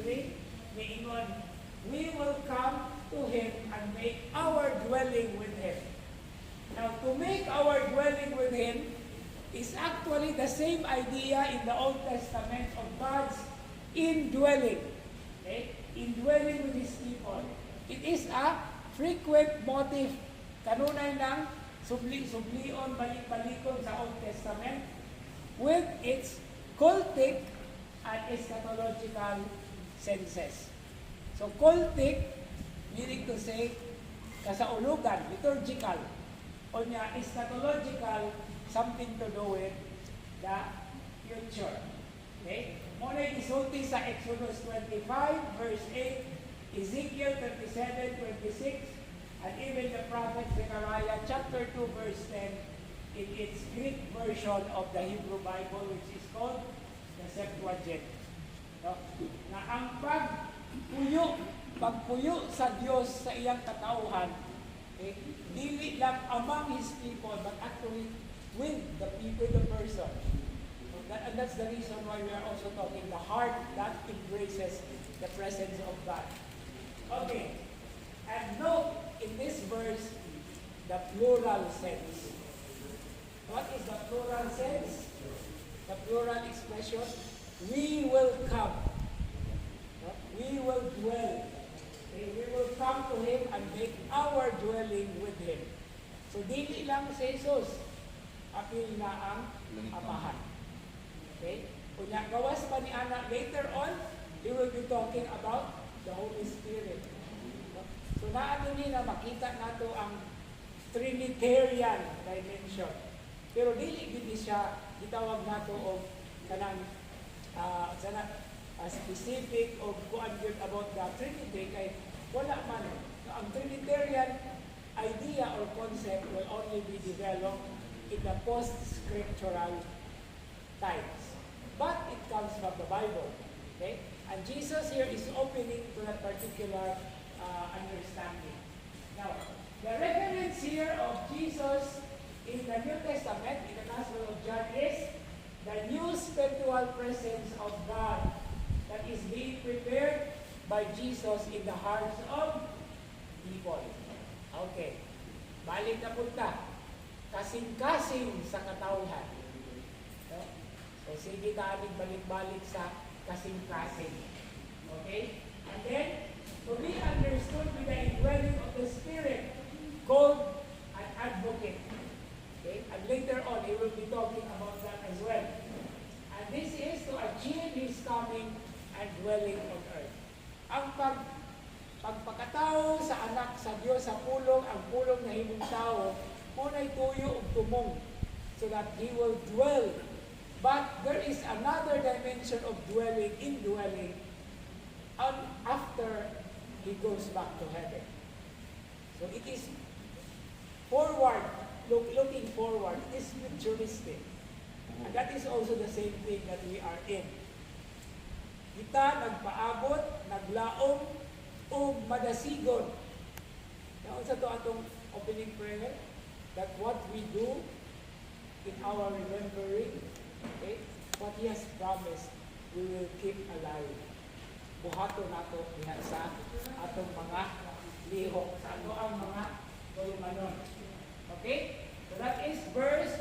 3, niingon, we will come to Him and make our dwelling with Him. Now, to make our dwelling with Him is actually the same idea in the Old Testament of God's indwelling. Okay? Indwelling with His people. It is a frequent motif. Kanunay ng subli-sublion, balik-balikon sa Old Testament with its cultic and eschatological senses. So, cultic, meaning to say, kasaulugan, liturgical, o niya, eschatological, something to do with the future. Okay? Muna yung isulti sa Exodus 25, verse 8, Ezekiel 37, 26, and even the prophet Zechariah, chapter 2, verse 10, in its Greek version of the Hebrew Bible, which is called the Septuagint. No? Na ang pagpuyo sa Diyos sa iyang katauhan, okay, dili lang among His people, but actually with the people, the person. So and that's the reason why we are also talking the heart that embraces the presence of God. Okay, and note in this verse the plural sense. What is the plural sense? The plural expression, we will come. We will dwell. Okay? We will come to Him and make our dwelling with Him. So, dili lang si Jesus, apil na ang amahan. Okay? Kung gawas pa ni Ana, later on, he will be talking about the Holy Spirit. So, naano nila, makita nato ang Trinitarian dimension. Pero dili din siya gitawag nato og kanang specific o kuan gyud about the Trinity kay wala man. Ang Trinitarian idea or concept will only be developed in the post-scriptural times. But it comes from the Bible. Okay? And Jesus here is opening to that particular understanding. Now, the reference here of Jesus in the New Testament, in the Gospel of John, is the new spiritual presence of God that is being prepared by Jesus in the hearts of people. Okay. Balik na punta. Kasing-kasing sa katauhan. No? So, sige tayo balik-balik sa kasing-kasing. Okay? And then, to be understood with the indwelling of the Spirit, called an advocate. Okay? And later on, he will be talking about that as well. And this is to achieve His coming and dwelling on earth. Ang pagpakatao sa anak sa Diyos sa pulong, ang pulong na himong tao, muna'y tuyo ug tumong so that He will dwell. But there is another dimension of dwelling, indwelling, after He goes back to heaven. So it is forward, looking forward. It is futuristic. And that is also the same thing that we are in. Kita nagpaabot, naglaom, o madasigon. Now, sa to atong opening prayer, that what we do in our remembering, okay, what He has promised, we will keep alive. Buhato nato diha sa atong mga lihok, sa ato ang mga tulumanon. Okay? So that is verse